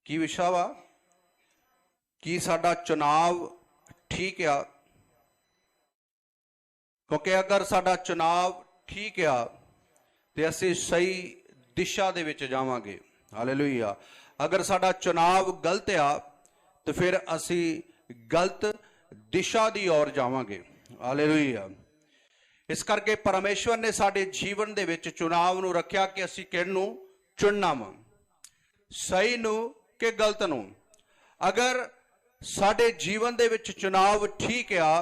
की विशा वा कि साडा चुनाव ठीक आ, क्योंकि अगर साडा चुनाव ठीक आ तो असीं सही दिशा दे विच जावांगे। हालेलुया। अगर साडा चुनाव गलत आ तो फिर असीं गलत दिशा दी ओर जावांगे। हालेलुया। इस करके परमेश्वर ने साडे जीवन दे विच चुनाव नूं रखिया कि असीं किहनूं चुनना वा, सही नूं कि गलत नूं। अगर साडे जीवन दे विच चुनाव ठीक आ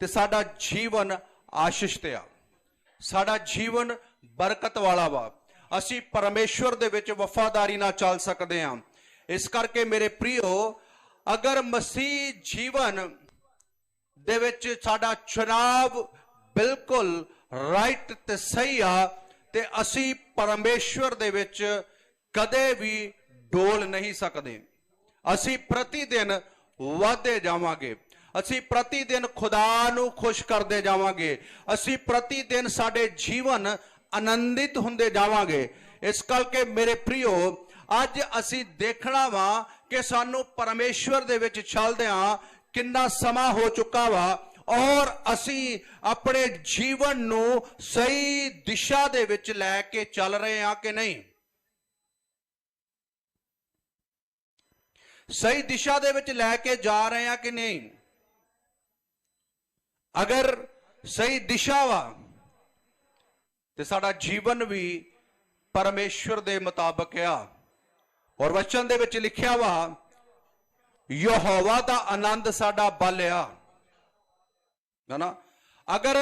ते साडा जीवन आशीषित आ, साडा जीवन बरकत वाला वा, असीं परमेश्वर दे विच वफादारी नाल चल सकदे हां। इस करके मेरे प्रियो, अगर मसीह जीवन दे विच साडा चुनाव बिल्कुल राइट ते सही आ ते असीं परमेश्वर दे विच कदे भी डोल नहीं सकदे। असीं प्रतिदिन वाधे जावांगे, असीं प्रतिदिन खुदा नूं खुश करदे जावांगे, असीं प्रतिदिन साडे जीवन आनंदित हुंदे जावांगे। इस करके मेरे प्रियो, अज असीं देखना वा कि सानू परमेश्वर दे विच चलदिआं किन्ना समा हो चुका वा और असीं अपने जीवन नूं सही दिशा दे विच लैके चल रहे हां कि नहीं। सही दिशा दे विच लैके जा रहे हैं कि नहीं। अगर सही दिशा वा ते साडा जीवन भी परमेश्वर दे मुताबिक आ। और वचन दे विच लिखिया वा, यहोवा दा आनंद साडा बल आ, है ना। अगर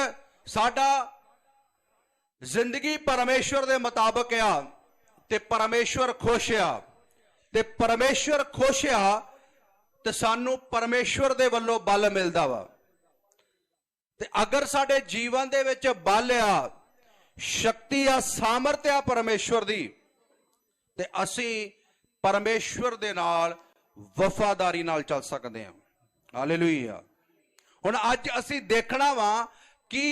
साडा जिंदगी परमेश्वर दे मुताबिक आ ते परमेश्वर खुश आ, ते परमेश्वर खुश आ ते सानू परमेश्वर दे वल्लों बल मिलदा वा। ते अगर साडे जीवन दे विच बल आ, शक्ति आ, सामर्थ आ परमेश्वर दी, ते असीं परमेश्वर दे नाल वफादारी नाल चल सकते हैं। हालेलुया। हुण अज असीं देखना वा कि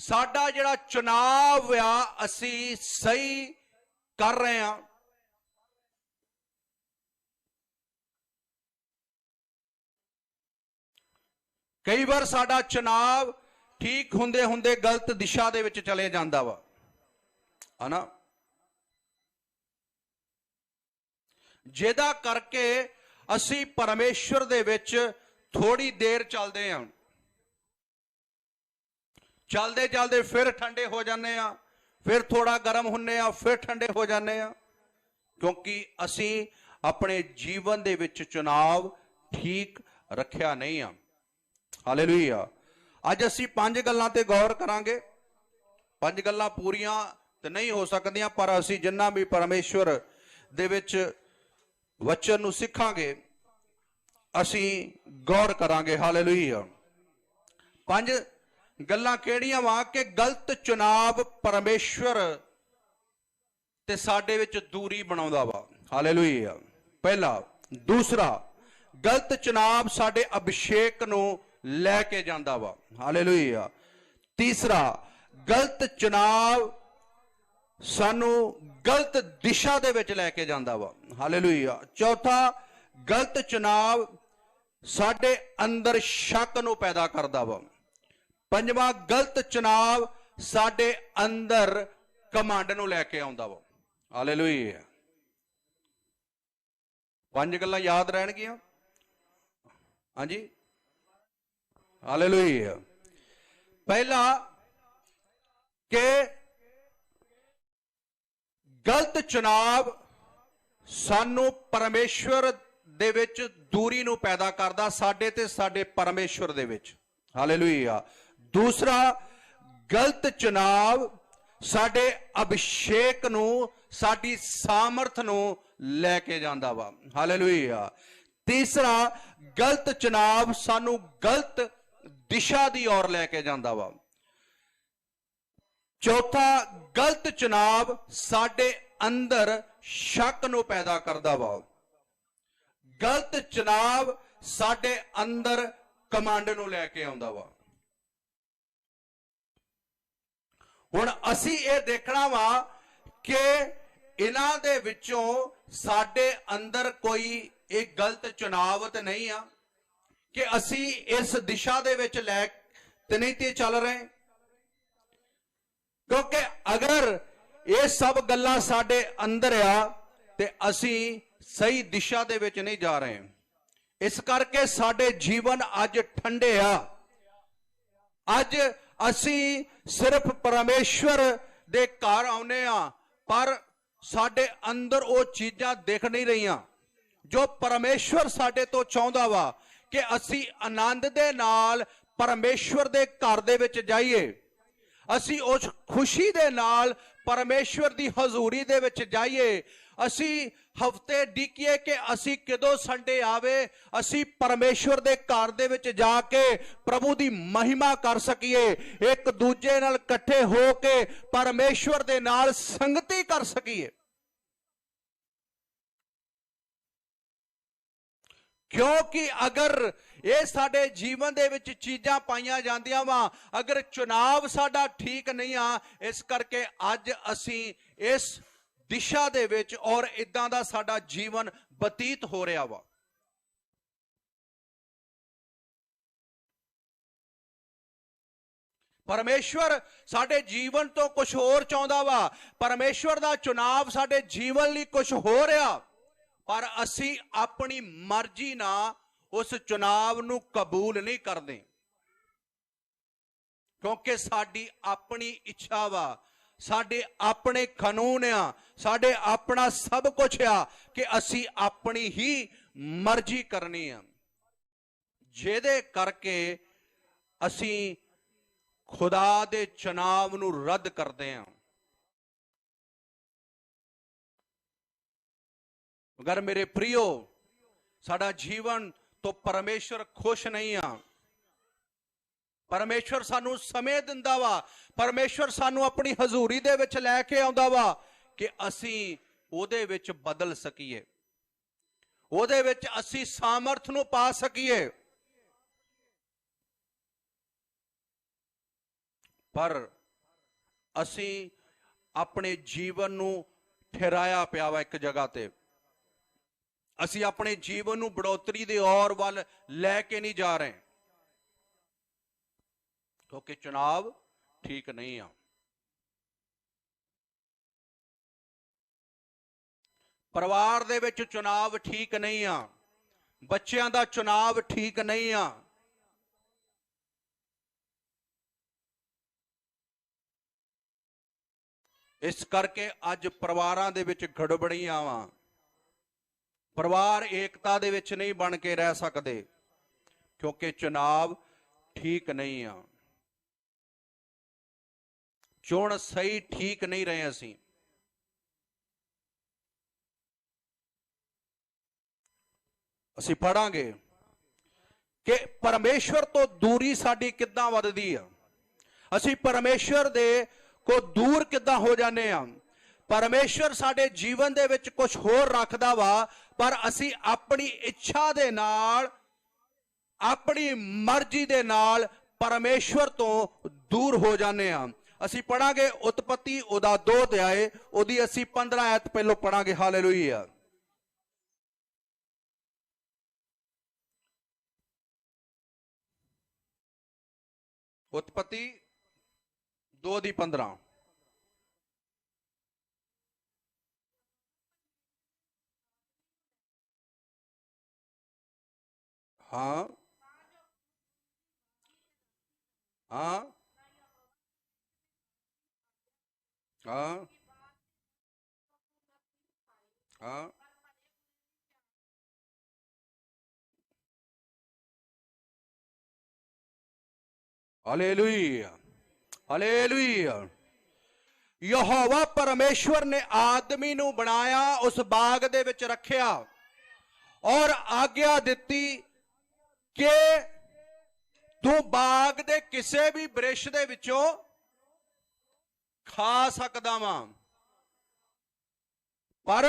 साडा जिहड़ा चुनाव आ असीं सही कर रहे हैं। कई बार साडा चुनाव ठीक हुंदे हुंदे गलत दिशा दे विच चले जांदा वा, है ना। जिहदा करके असीं परमेश्वर दे विच थोड़ी देर चलदे हां, चलदे चलदे फिर ठंडे हो जाने आ, फिर थोड़ा गर्म हुन्ने आ, फिर ठंडे हो जाने आ, क्योंकि असीं अपने जीवन दे विच चुनाव ठीक रखिया नहीं आ। हालेलुया। अज असीं 5 गल्लां ते गौर करांगे। 5 गल्लां पूरियां ते नहीं हो सकदियां, पर असीं जिन्ना भी परमेश्वर दे विच वचन नूं सिखांगे असीं गौर करांगे। हालेलुया। 5 गल्लां किहड़ियां वा कि गलत चुनाव परमेश्वर ते साडे विच दूरी बनाउंदा वा। हालेलुया। पहला। दूसरा, गलत चुनाव साडे अभिषेक नूं लैके जांदा वा। हालेलुया। तीसरा, गलत चुनाव सानू गलत दिशा दे विच लैके जांदा वा। हालेलुया। चौथा, गलत चुनाव साडे अंदर शक नूं पैदा करदा वा। पंजवां, गलत चुनाव साडे अंदर घमंड नूं लैके आउंदा वा। हालेलुया। 5 गल्लां याद रहणगियां। हाँ जी। हालेलुया। पहला कि गलत चुनाव सानू परमेश्वर दे विच दूरी नूं पैदा करदा, साडे ते साडे परमेश्वर दे विच। हालेलुया। दूसरा, गलत चुनाव साडे अभिषेक नूं, साडी सामर्थ नूं लैके जांदा वा। हालेलुया। तीसरा, गलत चुनाव सानू गलत दिशा दी ओर लैके जांदा वा। चौथा, गलत चुनाव साडे अंदर शक नूं पैदा करदा वा। गलत चुनाव साडे अंदर कमांड नूं लैके आउंदा वा। हुण असीं ये देखना वा कि इन्हां दे विचों साडे अंदर कोई एक गलत चुनाव तो नहीं आ कि असी इस दिशा दे विच लै ते नहीं ते चल रहे, क्योंकि अगर ये सब गल्लां साडे अंदर आ ते असी सही दिशा दे विच नहीं जा रहे। इस करके साडे जीवन अज ठंडे आ। अज असी सिर्फ परमेश्वर दे घर आउने आ, पर साडे अंदर वो चीजां दिख नहीं रहियां जो परमेश्वर साडे तो चाहुंदा वा कि असी आनंद दे नाल परमेश्वर दे घर दे विच जाइए, असी उस खुशी दे नाल परमेश्वर दी हजूरी दे विच जाइए। असी हफ्ते डिकीए कि असी कदों संडे आवे, असी परमेश्वर दे घर दे विच जाके प्रभु दी महिमा कर सकीए, एक दूजे नाल इकट्ठे हो के परमेश्वर दे नाल संगति कर सकीए। क्योंकि अगर ये साडे जीवन दे विच चीजां पाईयां जांदियां वा, अगर चुनाव साडा ठीक नहीं आ, इस करके अज असी इस दिशा दे विच और इदां दा साडा जीवन बतीत हो रहा वा। परमेश्वर साडे जीवन तो कुछ होर चाहुंदा वा, परमेश्वर दा चुनाव साडे जीवन लई कुछ हो रहा, पर असी अपनी मर्जी ना उस चुनाव नू कबूल नहीं करते, क्योंकि साडी अपनी इच्छा वा, साडे अपने कानून आ, साडे अपना सब कुछ आ कि असी अपनी ही मर्जी करनी है, जेदे करके असी खुदा दे चुनाव नू रद्द करते हैं। अगर मेरे प्रियो साडा जीवन तो परमेश्वर खुश नहीं आ, परमेश्वर सानू समय दिंदा वा, परमेश्वर सानू अपनी हजूरी दे विच लैके आउंदा वा कि असी ओदे विच बदल सकीए, ओदे विच असी सामर्थ नू पा सकीए। पर असी अपने जीवन नू ठहराया पिया वा एक जगह ते, असी अपने जीवन नू बढ़ोतरी दे और वल लैके नहीं जा रहे, क्योंकि चुनाव ठीक नहीं आ। परिवार दे विच चुनाव ठीक नहीं आ, बच्चों दा चुनाव ठीक नहीं आ। इस करके अज परिवारां दे विच गड़बड़ियां वा, परिवार एकता दे विच नहीं बन के रह सकते, क्योंकि चुनाव ठीक नहीं आ, चुन सही ठीक नहीं रहे। असी पढ़ांगे कि परमेश्वर तो दूरी साडी किद्दां वधदी आ, असी परमेश्वर दे को दूर किद्दां हो जाने आ। परमेश्वर साडे जीवन दे विच कुछ होर रखदा वा, पर असी अपनी इच्छा दे नाल, अपनी मर्जी दे नाल परमेश्वर तो दूर हो जाने आ। असी पढ़ांगे उत्पत्ति उदा 2 अध्याय उदी असी 15 आयत पहलो पढ़ांगे। हालेलुया। उत्पत्ति 2:15। हाँ हाँ हाँ हाँ हालेलुया हालेलुया। यहोवा परमेश्वर ने आदमी नू बनाया, उस बाग दे विच रखिया और आज्ञा दिती कि तू बाग दे किसे भी वृक्ष दे विचों खा सकदा वा, पर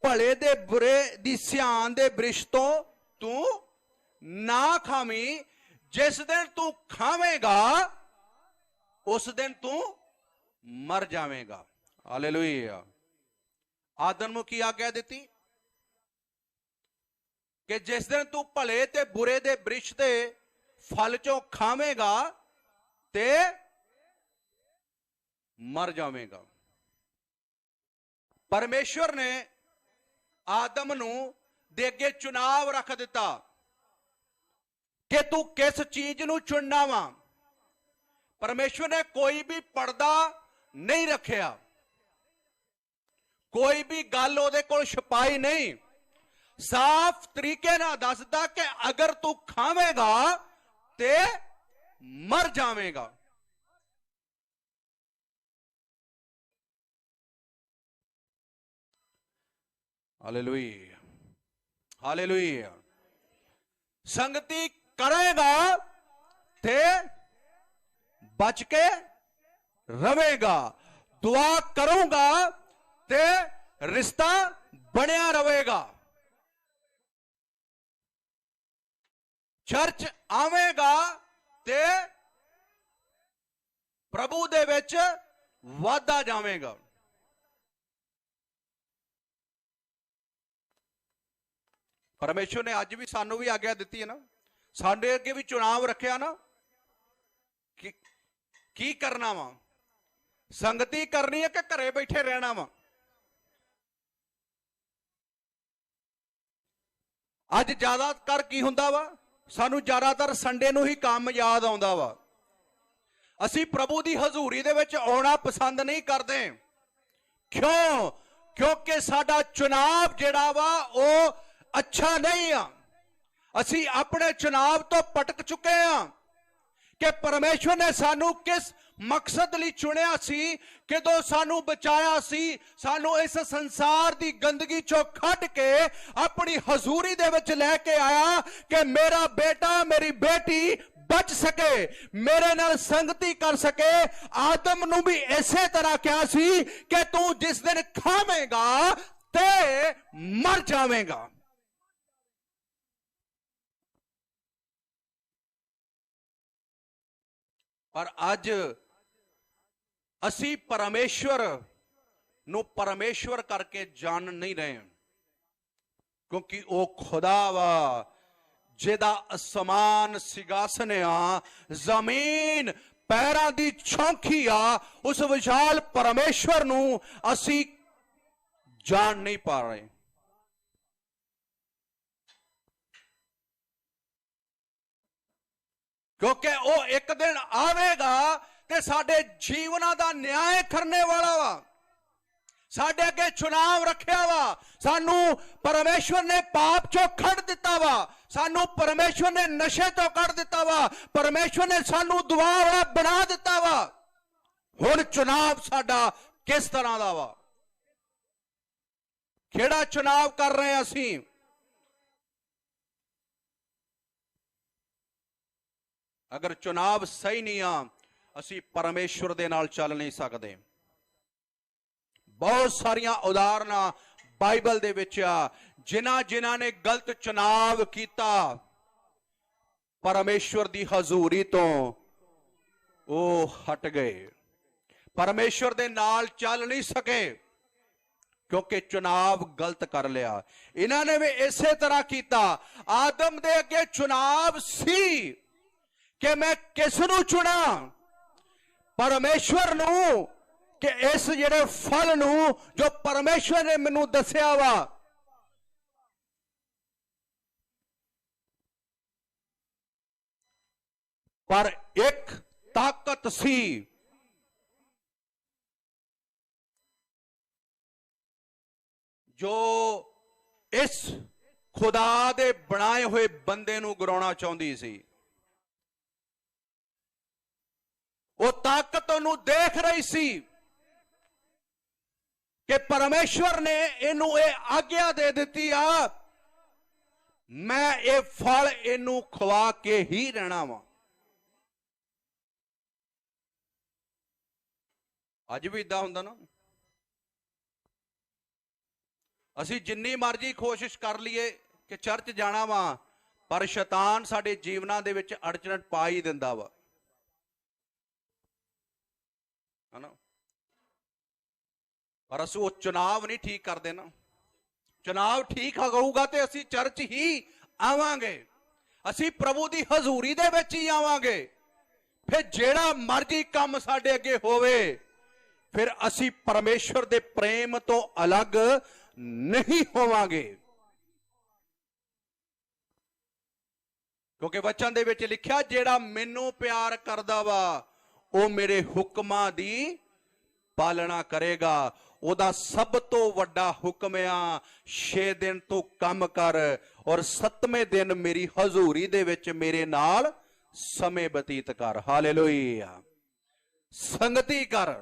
भले दे बुरे दी सियान दे वृक्ष तो तू ना खावी, जिस दिन तू खावेगा उस दिन तू मर जावेगा। हालेलुया। आदम ਨੂੰ ਕੀ ਆਗਿਆ ਦਿੱਤੀ कि जिस दिन तू भले ते बुरे दे वृक्ष दे फल चों खावेगा ते मर जावेगा। परमेश्वर ने आदम नू दे अगे चुनाव रख दिता कि तू किस चीज नू चुनना वा। परमेश्वर ने कोई भी पर्दा नहीं रखिया, कोई भी गल ओदे कोल छुपाई नहीं, साफ तरीके ना दसदा कि अगर तू खावेगा ते मर जावेगा। Hallelujah, hallelujah. संगति करेगा ते बच के रवेगा, दुआ करूंगा ते रिश्ता बनया रवेगा। चर्च आवेगा ते प्रभु दे विच वाधा जावेगा। परमेश्वर ने अज भी सानू भी आग्या दी है ना, साडे अगे भी चुनाव रखिया ना कि की करना वा, संगति करनी है कि घरे बैठे रहना वा। अज ज्यादातर की हुंदा वा, सानू ज्यादातर संडे नू ही काम याद आउंदा वा। असी प्रभु दी हजूरी दे विच आउणा पसंद नहीं करते। क्यों? क्योंकि साडा चुनाव जिहड़ा वा ओ अच्छा नहीं आ। असी अपने चुनाव तो पटक चुके हैं कि परमेश्वर ने सानू किस मकसद लई चुनिया सी, किदों सानू बचाया सी, सानू इस संसार दी गंदगी चों कढ के अपनी हजूरी दे विच लैके आया कि मेरा बेटा मेरी बेटी बच सके, मेरे नाल संगति कर सके। आदम नू भी इसे तरह कहा सी कि तू जिस दिन खावेगा ते मर जावेगा। पर अज असी परमेश्वर नू परमेश्वर करके जान नहीं रहे, क्योंकि वो खुदा वा जिहदा आसमान सिंहासन आ, जमीन पैरां दी छौंकी आ। उस विशाल परमेश्वर नू असी जान नहीं पा रहे। क्योंकि वो एक दिन आवेगा ते साडे जीवना दा न्याय करने वाला वा। साडे अगे चुनाव रखिया वा, सानू परमेश्वर ने पाप चो कढ दिता वा, सानू परमेश्वर ने नशे तो कढ दिता वा, परमेश्वर ने सानू दुआ वाला बना दिता वा। हुण चुनाव साडा किस तरह दा वा? किहड़ा चुनाव कर रहे हैं असी? अगर चुनाव सही नहीं आ, असी परमेश्वर दे नाल चल नहीं सकते। बहुत सारिया उदाहरणा बाइबल दे विच आ, जिन्हां ने गलत चुनाव किया, परमेश्वर दी हजूरी तो वो हट गए, परमेश्वर दे नाल चल नहीं सके, क्योंकि चुनाव गलत कर लिया। इन्हां ने भी इसे तरह किया। आदम दे अगे चुनाव सी कि मैं किस नू चुना, परमेश्वर नू, कि इस जेड़े फल नू जो परमेश्वर ने मैनू दसिया वा, पर एक ताकत सी जो इस खुदा दे बनाए हुए बंदे नू गिराउणा चाहुंदी सी। वो ताकत उन्होंने देख रही सी कि परमेश्वर ने इनू ये आज्ञा दे दी आ, मैं ये फल इनू खवा के ही रहना वा। अज भी इदा हुंदा ना, असी जिन्नी मर्जी कोशिश कर लीए कि चर्च जाना वा, पर शैतान साडे जीवनां दे विच अड़चन पा ही दिंदा वा, है ना। ਪਰ ਅਸੀਂ ਉਹ ਚੁਣਾਵ ਨਹੀਂ ਠੀਕ ਕਰਦੇ ਨਾ। ਚੁਣਾਵ ਠੀਕ ਹੋਊਗਾ ਤੇ ਅਸੀਂ ਚਰਚ ਹੀ ਆਵਾਂਗੇ, ਅਸੀਂ ਪ੍ਰਭੂ ਦੀ ਹਜ਼ੂਰੀ ਦੇ ਵਿੱਚ ਹੀ ਆਵਾਂਗੇ। ਫਿਰ ਜਿਹੜਾ ਮਰਜ਼ੀ ਕੰਮ ਸਾਡੇ ਅੱਗੇ ਹੋਵੇ, ਫਿਰ ਅਸੀਂ ਪਰਮੇਸ਼ਵਰ ਦੇ ਪ੍ਰੇਮ ਤੋਂ ਅਲੱਗ ਨਹੀਂ ਹੋਵਾਂਗੇ। ਕਿਉਂਕਿ ਵਚਨ ਦੇ ਵਿੱਚ ਲਿਖਿਆ, ਜਿਹੜਾ ਮੈਨੂੰ ਪਿਆਰ ਕਰਦਾ ਵਾ ਉਹ ਮੇਰੇ ਹੁਕਮਾਂ ਦੀ ਪਾਲਣਾ ਕਰੇਗਾ। ਉਹਦਾ ਸਭ ਤੋਂ ਵੱਡਾ ਹੁਕਮ ਆ, 6 ਦਿਨ ਤੂੰ ਕੰਮ ਕਰ ਔਰ 7ਵੇਂ ਦਿਨ ਮੇਰੀ ਹਜ਼ੂਰੀ ਦੇ ਵਿੱਚ ਮੇਰੇ ਨਾਲ ਸਮੇਂ ਬਤੀਤ ਕਰ। ਹਾਲੇਲੂਇਆ। ਸੰਗਤੀ ਕਰ।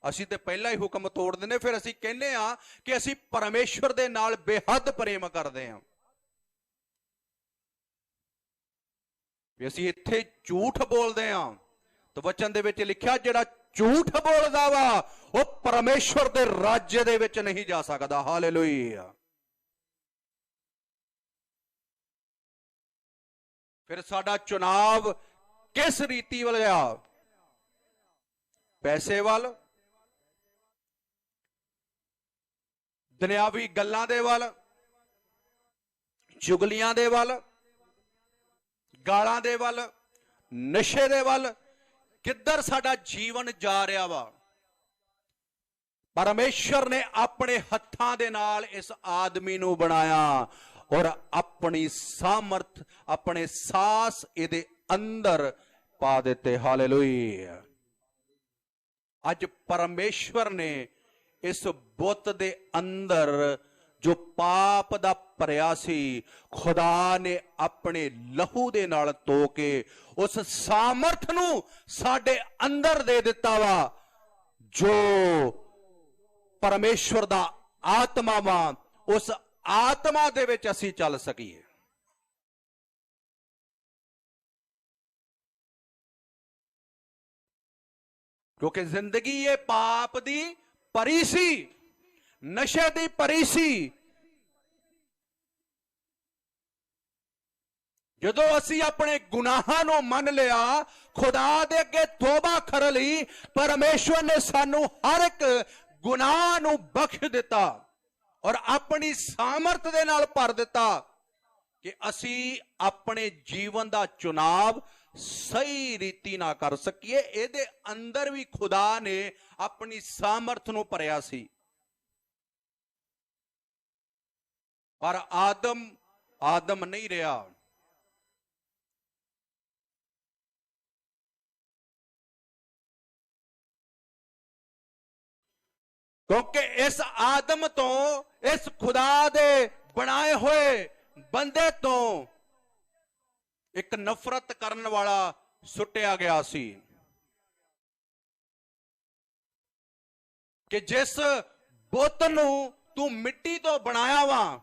ਅਸੀਂ ਤੇ ਪਹਿਲਾਂ ਹੀ ਹੁਕਮ ਤੋੜ ਦਿੰਦੇ, ਫਿਰ ਅਸੀਂ ਕਹਿੰਦੇ ਆ ਕਿ ਅਸੀਂ ਪਰਮੇਸ਼ਵਰ ਦੇ ਨਾਲ ਬੇਹੱਦ ਪ੍ਰੇਮ ਕਰਦੇ ਹਾਂ। ਵੀ ਅਸੀਂ ਇੱਥੇ ਝੂਠ ਬੋਲਦੇ ਹਾਂ, ਤਾਂ ਵਚਨ ਦੇ ਵਿੱਚ ਲਿਖਿਆ, ਜਿਹੜਾ ਝੂਠ ਬੋਲਦਾ ਵਾ ਉਹ ਪਰਮੇਸ਼ਵਰ ਦੇ ਰਾਜ ਦੇ ਵਿੱਚ ਨਹੀਂ ਜਾ ਸਕਦਾ। ਹਾਲੇਲੂਇਆ। ਫਿਰ ਸਾਡਾ ਚੁਣਾਵ ਕਿਸ ਰੀਤੀ ਵੱਲ ਆ? ਪੈਸੇ ਵੱਲ, ਦੁਨਿਆਵੀ ਗੱਲਾਂ ਦੇ ਵੱਲ, ਚੁਗਲੀਆਂ ਦੇ ਵੱਲ, ਗਾਲਾਂ ਦੇ ਵੱਲ, ਨਸ਼ੇ ਦੇ ਵੱਲ? ਕਿੱਧਰ ਸਾਡਾ ਜੀਵਨ ਜਾ ਰਿਹਾ ਵਾ? ਪਰਮੇਸ਼ਰ ਨੇ ਆਪਣੇ ਹੱਥਾਂ ਦੇ ਨਾਲ ਇਸ ਆਦਮੀ ਨੂੰ ਬਣਾਇਆ ਔਰ ਆਪਣੀ ਸਾਮਰਥ, ਆਪਣੇ ਸਾਹ ਇਹਦੇ ਅੰਦਰ ਪਾ ਦਿੱਤੇ। ਹਾਲੇਲੂਇਆ। ਅੱਜ ਪਰਮੇਸ਼ਵਰ ਨੇ ਇਸ ਬੁੱਤ ਦੇ ਅੰਦਰ ਜੋ ਪਾਪ ਦਾ ਭਰਿਆ ਸੀ, ਖੁਦਾ ਨੇ ਆਪਣੇ ਲਹੂ ਦੇ ਨਾਲ ਧੋ ਕੇ ਉਸ ਸਾਮਰਥ ਨੂੰ ਸਾਡੇ ਅੰਦਰ ਦੇ ਦਿੱਤਾ ਵਾ, ਜੋ ਪਰਮੇਸ਼ਵਰ ਦਾ ਆਤਮਾ ਵਾ। ਉਸ ਆਤਮਾ ਦੇ ਵਿੱਚ ਅਸੀਂ ਚੱਲ ਸਕੀਏ। ਕਿਉਂਕਿ ਜ਼ਿੰਦਗੀ ਇਹ ਪਾਪ ਦੀ ਭਰੀ ਸੀ, ਨਸ਼ੇ ਦੀ ਭਰੀ ਸੀ। ਜਦੋਂ ਅਸੀਂ ਆਪਣੇ ਗੁਨਾਹਾਂ ਨੂੰ ਮੰਨ ਲਿਆ, ਖੁਦਾ ਦੇ ਅੱਗੇ ਤੋਬਾ ਕਰਨ ਲਈ, ਪਰਮੇਸ਼ਵਰ ਨੇ ਸਾਨੂੰ ਹਰ ਇੱਕ ਗੁਨਾਹ ਨੂੰ ਬਖਸ਼ ਦਿੱਤਾ ਔਰ ਆਪਣੀ ਸਾਮਰਥ ਦੇ ਨਾਲ ਭਰ ਦਿੱਤਾ ਕਿ ਅਸੀਂ ਆਪਣੇ ਜੀਵਨ ਦਾ ਚੁਣਾਵ ਸਹੀ ਰੀਤੀ ਨਾਲ ਕਰ ਸਕੀਏ। ਇਹਦੇ ਅੰਦਰ ਵੀ ਖੁਦਾ ਨੇ ਆਪਣੀ ਸਾਮਰਥ ਨੂੰ ਭਰਿਆ ਸੀ। ਪਰ ਆਦਮ ਨਹੀਂ ਰਿਹਾ। ਕਿਉਂਕਿ ਇਸ ਆਦਮ ਤੋਂ, ਇਸ ਖੁਦਾ ਦੇ ਬਣਾਏ ਹੋਏ ਬੰਦੇ ਤੋਂ ਇੱਕ ਨਫ਼ਰਤ ਕਰਨ ਵਾਲਾ ਸੁੱਟਿਆ ਗਿਆ ਸੀ ਕਿ ਜਿਸ ਬੁੱਤ ਨੂੰ ਤੂੰ ਮਿੱਟੀ ਤੋਂ ਬਣਾਇਆ ਵਾ,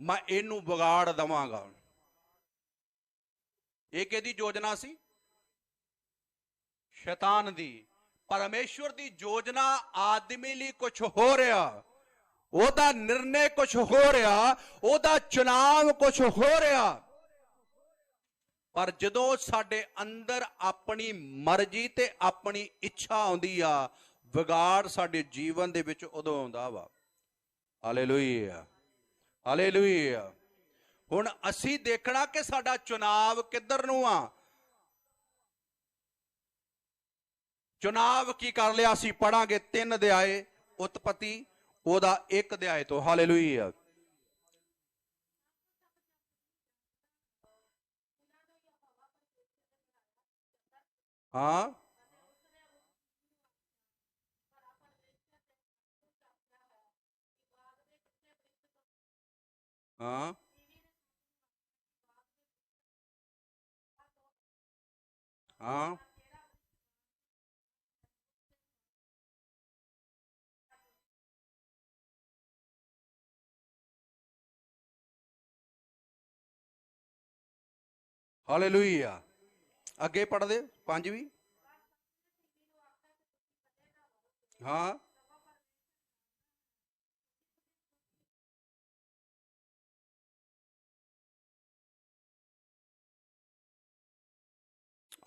ਮੈਂ ਇਹਨੂੰ ਵਿਗਾੜ ਦਵਾਂਗਾ। ਇਹ ਕਿਹਦੀ ਯੋਜਨਾ ਸੀ? ਸ਼ੈਤਾਨ ਦੀ। ਪਰਮੇਸ਼ਵਰ ਦੀ ਯੋਜਨਾ ਆਦਮੀ ਲਈ ਕੁਝ ਹੋ ਰਿਹਾ, ਉਹਦਾ ਨਿਰਣੇ ਕੁਝ ਹੋ ਰਿਹਾ, ਉਹਦਾ ਚੁਣਾਵ ਕੁਝ ਹੋ ਰਿਹਾ। ਪਰ ਜਦੋਂ ਸਾਡੇ ਅੰਦਰ ਆਪਣੀ ਮਰਜ਼ੀ ਤੇ ਆਪਣੀ ਇੱਛਾ ਆਉਂਦੀ ਆ, ਵਿਗਾੜ ਸਾਡੇ ਜੀਵਨ ਦੇ ਵਿੱਚ ਉਦੋਂ ਆਉਂਦਾ ਵਾ। Hallelujah, hallelujah. ਹੁਣ ਅਸੀਂ ਦੇਖਣਾ ਕਿ ਸਾਡਾ ਚੁਣਾਵ ਕਿੱਧਰ ਨੂੰ ਆ। ਚੁਣਾਵ ਕੀ ਕਰ ਲਿਆ? ਅਸੀਂ ਪੜਾਂਗੇ 3 ਅਧਿਆਏ ਉਤਪਤੀ, ਉਹਦਾ 1 ਅਧਿਆਏ ਤੋਂ। ਹਾਲੇਲੂਇਆ। ਹਾਂ, ਹਾਂ, ਹਾਂ, ਹਾਲੇਲੂਇਆ। ਅੱਗੇ ਪੜਦੇ 5ਵੀਂ। ਹਾਂ,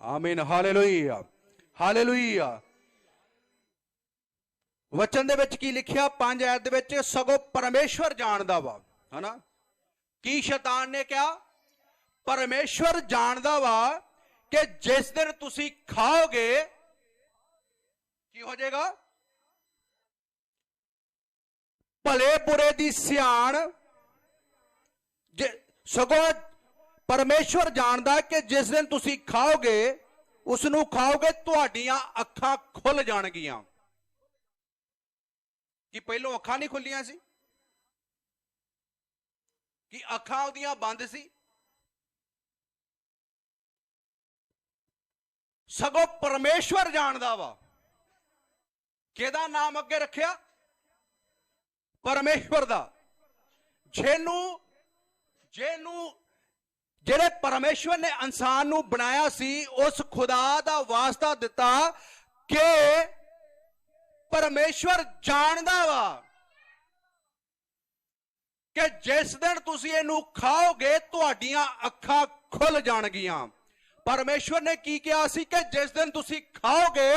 ਆਮੀਨ। Hallelujah, hallelujah. वचन दे विच की लिखिया 5 आयत दे विच, सगों परमेश्वर जानदा वा, है ना। की शैतान ने क्या? परमेश्वर जानदा वा कि जिस दिन तुसी खाओगे की हो जाएगा? भले बुरे दी सियाण। सगों परमेश्वर जानदा कि जिस दिन तुसी खाओगे, उसनू खाओगे, तुहाडियां अखां खुल जाणगियां। कि पहलों अखां नहीं खुलियां सी, कि अखां उहदियां बंद सी। सगों परमेश्वर जानदा वा। किहदा नाम अगे रखिया? परमेश्वर दा। जेनू जेड़े परमेश्वर ने इंसान नू बनाया सी, उस खुदा दा वास्ता दिता कि परमेश्वर जानदा वा कि जिस दिन तुसी इहनू खाओगे तुहाडियां अखां खुल जाणगियां। परमेश्वर ने की कहा सी कि जिस दिन तुसी खाओगे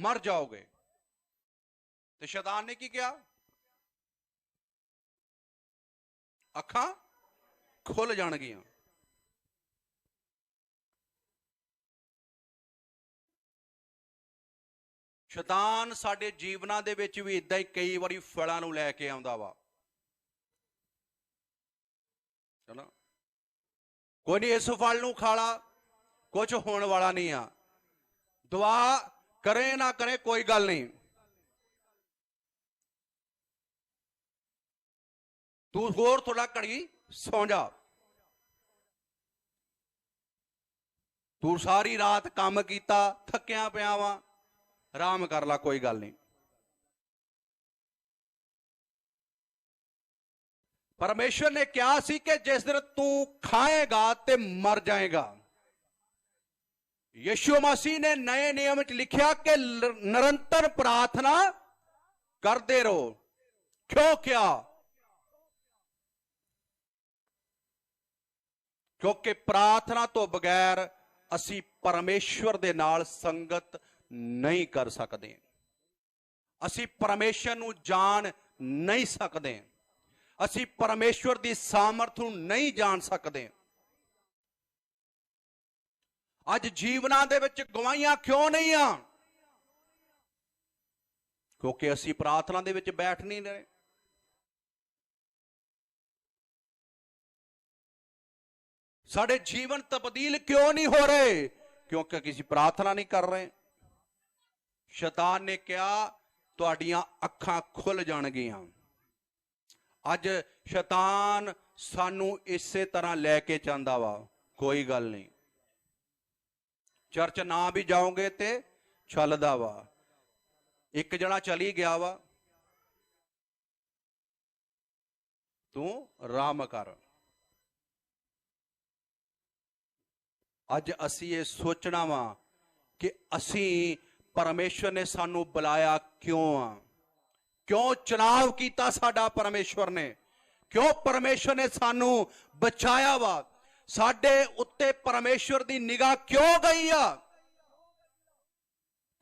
मर जाओगे। ते शैतान ने की किया? अखां खुल जाणगियां। शैतान साडे जीवनां दे विच भी इदां ही कई वारी फलां नूं लैके आउंदा वा, है ना। कोई नहीं, इस फल नूं खा ला, कुछ होने वाला नहीं आ, दुआ करे ना करे कोई गल नहीं, तू होर थोड़ा घड़ी सौ जा, तू सारी रात काम कीता, थकिया पिया वा, आराम कर ला, कोई गल नहीं। परमेश्वर ने कहा सी कि जिस दिन तू खाएगा ते मर जाएगा। यीशु मसीह ने नए नियम च लिखा कि निरंतर प्रार्थना करते रहो। क्यों? क्या? क्योंकि प्रार्थना तो बगैर असी परमेश्वर दे नाल संगत नहीं कर सकते, असी परमेश्वर नूं जान नहीं सकते, असी परमेश्वर दी सामर्थ नूं नहीं जान सकते। अज जीवनां दे विच गवाहियां क्यों नहीं आ? क्योंकि असी प्रार्थना दे विच बैठ नहीं रहे। साडे जीवन तब्दील क्यों नहीं हो रहे? क्योंकि किसी प्रार्थना नहीं कर रहे। शैतान ने कहा तुहाडियां अखां खुल जाणगियां। अज शैतान सानू इसे तरह लैके चाहता वा, कोई गल नहीं, चर्च ना भी जाओगे ते चलदा वा। एक जना चली गया वा, तू आराम कर। अज असी ये सोचना वा कि असी परमेश्वर ने सानू बुलाया क्यों आ? क्यों चुनाव किया साडा परमेश्वर ने? क्यों परमेश्वर ने सानू बचाया वा? साडे उत्ते परमेश्वर दी निगाह क्यों गई आ?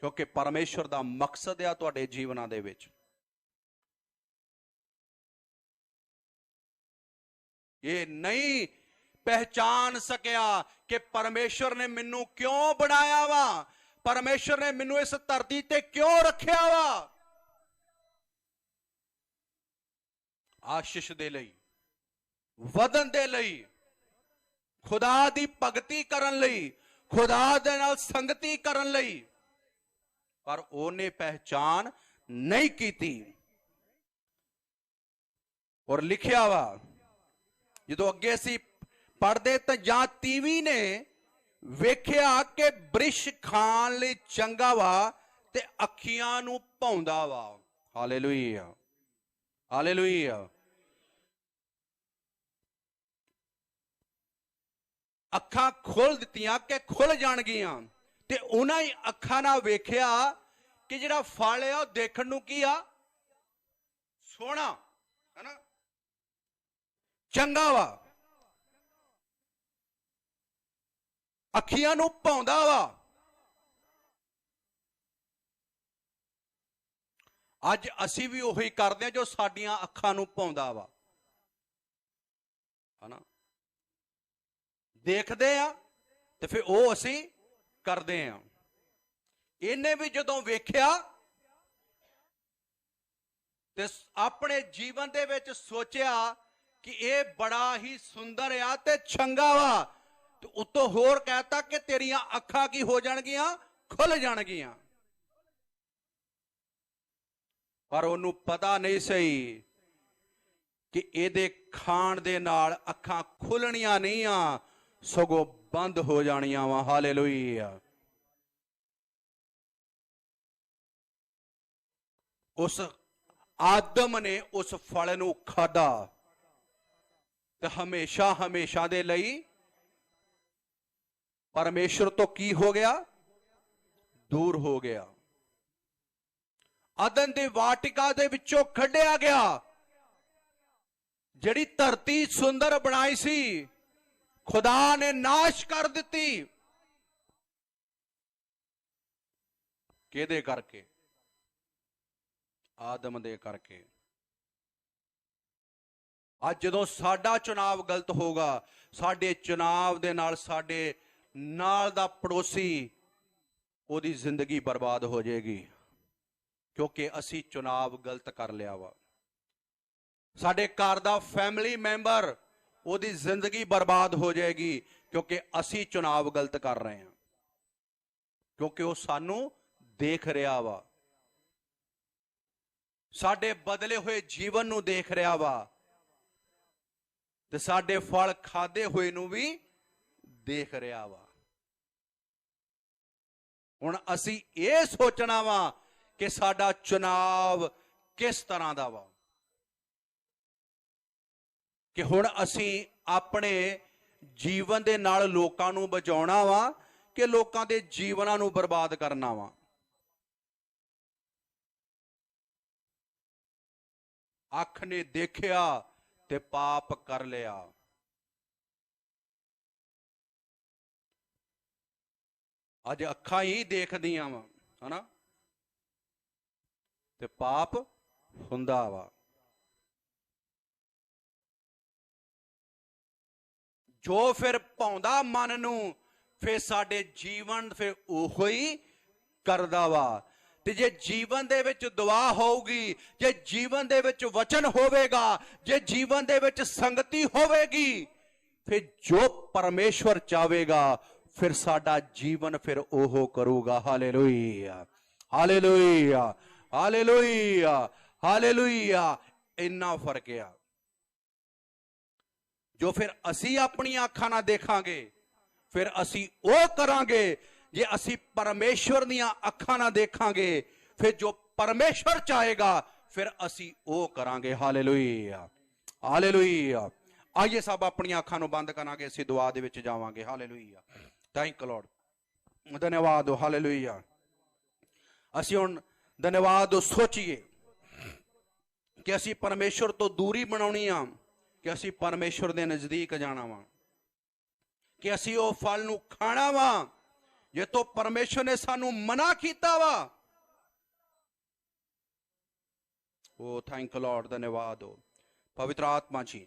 क्योंकि परमेश्वर दा मकसद आ तुहाडे जीवनां दे विच। ये नहीं पहचान सकिया कि परमेश्वर ने मैनू क्यों बनाया वा, परमेश्वर ने मैनू इस धरती ते क्यों रखिया वा। आशीष दे लई, वधन दे लई, खुदा दी भगती करन लई, खुदा दे नाल संगति करन लई, पर ओने पहचान नहीं कीती। और लिखिया वा जो अगे असी पढ़ते तो जां तीवी ने वेख्या कि बृछ खाण लई चंगा वा ते अखियां नूं भाउंदा वा। Hallelujah, hallelujah. अखां खोल दित्तियां कि खुल जाणगियां ते उन्हां ही अखां नाल वेख्या कि जिहड़ा फल है ओह देखण नूं की आ? सोहणा, है ना, चंगा वा, अखियां नूं भाउंदा वा। ਅੱਜ ਅਸੀਂ ਵੀ ਉਹੀ ਕਰਦੇ ਹਾਂ ਜੋ ਸਾਡੀਆਂ ਅੱਖਾਂ ਨੂੰ ਭਾਉਂਦਾ ਵਾ, ਹਨਾ। ਦੇਖਦੇ ਆ ਤੇ ਫਿਰ ਉਹ ਅਸੀਂ ਕਰਦੇ ਆ। ਇਹਨੇ ਵੀ ਜਦੋਂ ਵੇਖਿਆ ਤੇ ਆਪਣੇ ਜੀਵਨ ਦੇ ਵਿੱਚ ਸੋਚਿਆ ਕਿ ਇਹ ਬੜਾ ਹੀ ਸੁੰਦਰ ਆ ਤੇ ਚੰਗਾ ਵਾ, ਤੇ ਉੱਤੋਂ ਹੋਰ ਕਹਿਤਾ ਕਿ ਤੇਰੀਆਂ ਅੱਖਾਂ ਕੀ ਹੋ ਜਾਣਗੀਆਂ, ਖੁੱਲ ਜਾਣਗੀਆਂ। ਪਰ ਉਹਨੂੰ ਪਤਾ ਨਹੀਂ ਸੀ ਕਿ ਇਹਦੇ ਖਾਣ ਦੇ ਨਾਲ ਅੱਖਾਂ ਖੁੱਲਣੀਆਂ ਨਹੀਂ ਆ, ਸਗੋਂ ਬੰਦ ਹੋ ਜਾਣੀਆਂ ਵਾ। ਹਾਲੇਲੂਇਆ। ਉਸ ਆਦਮ ਨੇ ਉਸ ਫਲ ਨੂੰ ਖਾਧਾ ਤੇ ਹਮੇਸ਼ਾ ਹਮੇਸ਼ਾ ਦੇ ਲਈ ਪਰਮੇਸ਼ਰ ਤੋਂ ਕੀ ਹੋ ਗਿਆ, ਦੂਰ ਹੋ ਗਿਆ। ਅਦਨ ਦੀ ਵਾਟਿਕਾ ਦੇ ਵਿੱਚੋਂ ਕੱਢਿਆ ਗਿਆ। ਜਿਹੜੀ ਧਰਤੀ ਸੁੰਦਰ ਬਣਾਈ ਸੀ, ਖੁਦਾ ਨੇ ਨਾਸ਼ ਕਰ ਦਿੱਤੀ। ਕਿਹਦੇ ਕਰਕੇ? ਆਦਮ ਦੇ ਕਰਕੇ। ਅੱਜ ਜਦੋਂ ਸਾਡਾ ਚੁਣਾਵ ਗਲਤ ਹੋਗਾ, ਸਾਡੇ ਚੁਣਾਵ ਦੇ ਨਾਲ ਸਾਡੇ ਨਾਲ ਦਾ ਪੜੋਸੀ, ਉਹਦੀ ਜ਼ਿੰਦਗੀ ਬਰਬਾਦ ਹੋ ਜਾਏਗੀ, ਕਿਉਂਕਿ ਅਸੀਂ ਚੁਣਾਵ ਗਲਤ ਕਰ ਲਿਆ ਵਾ। ਸਾਡੇ ਘਰ ਦਾ ਫੈਮਿਲੀ ਮੈਂਬਰ, ਉਹਦੀ ਜ਼ਿੰਦਗੀ ਬਰਬਾਦ ਹੋ ਜਾਏਗੀ, ਕਿਉਂਕਿ ਅਸੀਂ ਚੁਣਾਵ ਗਲਤ ਕਰ ਰਹੇ ਹਾਂ, ਕਿਉਂਕਿ ਉਹ ਸਾਨੂੰ ਦੇਖ ਰਿਹਾ ਵਾ, ਸਾਡੇ ਬਦਲੇ ਹੋਏ ਜੀਵਨ ਨੂੰ ਦੇਖ ਰਿਹਾ ਵਾ, ਤੇ ਸਾਡੇ ਫਲ ਖਾਦੇ ਹੋਏ ਨੂੰ ਵੀ ਦੇਖ ਰਿਹਾ ਵਾ। ਹੁਣ ਅਸੀਂ ਇਹ ਸੋਚਣਾ ਵਾ ਕਿ ਸਾਡਾ ਚੁਣਾਵ ਕਿਸ ਤਰ੍ਹਾਂ ਦਾ ਵਾ, ਕਿ ਹੁਣ ਅਸੀਂ ਆਪਣੇ ਜੀਵਨ ਦੇ ਨਾਲ ਲੋਕਾਂ ਨੂੰ ਬਚਾਉਣਾ ਵਾ ਕਿ ਲੋਕਾਂ ਦੇ ਜੀਵਨਾਂ ਨੂੰ ਬਰਬਾਦ ਕਰਨਾ ਵਾ। ਅੱਖ ਨੇ ਦੇਖਿਆ ਤੇ ਪਾਪ ਕਰ ਲਿਆ। ਅੱਜ ਅੱਖਾਂ ਹੀ ਦੇਖਦੀਆਂ ਵਾ, ਹਨਾ, ਤੇ ਪਾਪ ਹੁੰਦਾ ਵਾ। ਜੋ ਫਿਰ ਭਾਉਂਦਾ ਮਨ ਨੂੰ, ਫਿਰ ਸਾਡੇ ਜੀਵਨ ਫਿਰ ਉਹੋ ਹੀ ਕਰਦਾ ਵਾ। ਤੇ ਜੇ ਜੀਵਨ ਦੇ ਵਿੱਚ ਦੁਆ ਹੋਊਗੀ, ਜੇ ਜੀਵਨ ਦੇ ਵਿੱਚ ਵਚਨ ਹੋਵੇਗਾ, ਜੇ ਜੀਵਨ ਦੇ ਵਿੱਚ ਸੰਗਤੀ ਹੋਵੇਗੀ, ਫਿਰ ਜੋ ਪਰਮੇਸ਼ਵਰ ਚਾਹੇਗਾ ਫਿਰ ਸਾਡਾ ਜੀਵਨ ਫਿਰ ਉਹ ਕਰੂਗਾ। Hallelujah, hallelujah, hallelujah, hallelujah. ਇੰਨਾ ਫਰਕ ਆ। ਜੋ ਫਿਰ ਅਸੀਂ ਆਪਣੀਆਂ ਅੱਖਾਂ ਨਾਲ ਦੇਖਾਂਗੇ, ਫਿਰ ਅਸੀਂ ਉਹ ਕਰਾਂਗੇ। ਜੇ ਅਸੀਂ ਪਰਮੇਸ਼ਵਰ ਦੀਆਂ ਅੱਖਾਂ ਨਾਲ ਦੇਖਾਂਗੇ, ਫਿਰ ਜੋ ਪਰਮੇਸ਼ਵਰ ਚਾਹੇਗਾ ਫਿਰ ਅਸੀਂ ਉਹ ਕਰਾਂਗੇ। Hallelujah, hallelujah. ਆਈਏ ਸਭ ਆਪਣੀਆਂ ਅੱਖਾਂ ਨੂੰ ਬੰਦ ਕਰਾਂਗੇ, ਅਸੀਂ ਦੁਆ ਦੇ ਵਿੱਚ ਜਾਵਾਂਗੇ। ਹਾਲੇਲੂਇਆ, ਥੈਂਕ ਯੂ ਲਾਰਡ, ਧੰਨਵਾਦ ਹੋ। ਹਾਲੇਲੂਇਆ। ਅਸੀਂ ਹੁਣ ਧੰਨਵਾਦ ਸੋਚੀਏ ਕਿ ਅਸੀਂ ਪਰਮੇਸ਼ਵਰ ਤੋਂ ਦੂਰੀ ਬਣਾਉਣੀ ਆ, ਕਿ ਅਸੀਂ ਪਰਮੇਸ਼ਵਰ ਦੇ ਨਜ਼ਦੀਕ ਜਾਣਾ ਵਾ, ਕਿ ਅਸੀਂ ਉਹ ਫਲ ਨੂੰ ਖਾਣਾ ਵਾ ਜੇ ਤੋਂ ਪਰਮੇਸ਼ਵਰ ਨੇ ਸਾਨੂੰ ਮਨਾ ਕੀਤਾ ਵਾ। ਉਹ ਥੈਂਕ ਯੂ ਲਾਰਡ, ਧੰਨਵਾਦ ਹੋ। ਪਵਿੱਤਰ ਆਤਮਾ ਜੀ,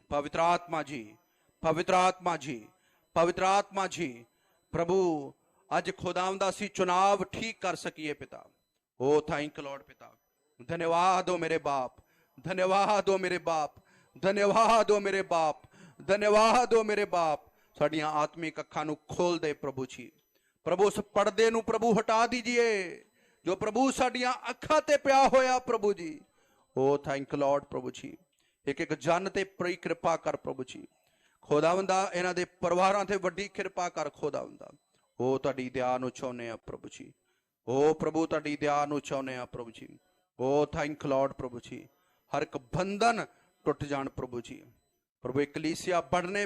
ਪਵਿੱਤਰ ਆਤਮਾ ਜੀ, ਪਵਿੱਤਰ ਆਤਮਾ ਜੀ, ਪਵਿੱਤਰ ਆਤਮਾ ਜੀ, ਪ੍ਰਭੂ ਅੱਜ ਖੁਦਾਵੰਦ ਅਸੀਂ ਚੁਣਾਵ ਠੀਕ ਕਰ ਸਕੀਏ ਪਿਤਾ। ਉਹ ਥੈਂਕ ਯੂ ਲਾਰਡ ਪਿਤਾ, ਧੰਨਵਾਦ ਹੋ ਮੇਰੇ ਬਾਪ, ਧੰਨਵਾਦ ਹੋ ਮੇਰੇ ਬਾਪ, ਧੰਨਵਾਦ ਹੋ ਮੇਰੇ ਬਾਪ, ਧੰਨਵਾਦ ਹੋ ਮੇਰੇ ਬਾਪ। ਸਾਡੀਆਂ ਆਤਮਿਕ ਅੱਖਾਂ ਨੂੰ ਖੋਲ ਦੇ ਪ੍ਰਭੂ ਜੀ। ਪ੍ਰਭੂ ਉਸ ਪਰਦੇ ਨੂੰ ਪ੍ਰਭੂ ਹਟਾ ਦੀਜੀਏ ਜੋ ਪ੍ਰਭੂ ਸਾਡੀਆਂ ਅੱਖਾਂ ਤੇ ਪਿਆ ਹੋਇਆ ਪ੍ਰਭੂ ਜੀ। ਉਹ ਥੈਂਕ ਯੂ ਲਾਰਡ ਪ੍ਰਭੂ ਜੀ। ਇੱਕ ਇੱਕ ਜਨ ਤੇ ਬੜੀ ਕਿਰਪਾ ਕਰ ਪ੍ਰਭੂ ਜੀ। ਖੁਦਾਵੰਦਾ ਇਹਨਾਂ ਦੇ ਪਰਿਵਾਰਾਂ ਤੇ ਵੱਡੀ ਕਿਰਪਾ ਕਰ ਖੁਦਾਵੰਦਾ। ਉਹ ਤੁਹਾਡੀ ਦਇਆ ਨੂੰ ਚਾਹੁੰਦੇ ਆ ਪ੍ਰਭੂ ਜੀ। ਉਹ ਪ੍ਰਭੂ ਤੁਹਾਡੀ ਦਇਆ ਨੂੰ ਚਾਹੁੰਦੇ ਆ ਪ੍ਰਭੂ ਜੀ। ਉਹ ਥੈਂਕ ਯੂ ਲਾਰਡ ਪ੍ਰਭੂ ਜੀ। ਹਰ ਇੱਕ ਬੰਧਨ ਟੁੱਟ ਜਾਣ ਪ੍ਰਭੂ ਜੀ। ਪ੍ਰਭੂ ਕਲੀਸਿਆ बढ़ने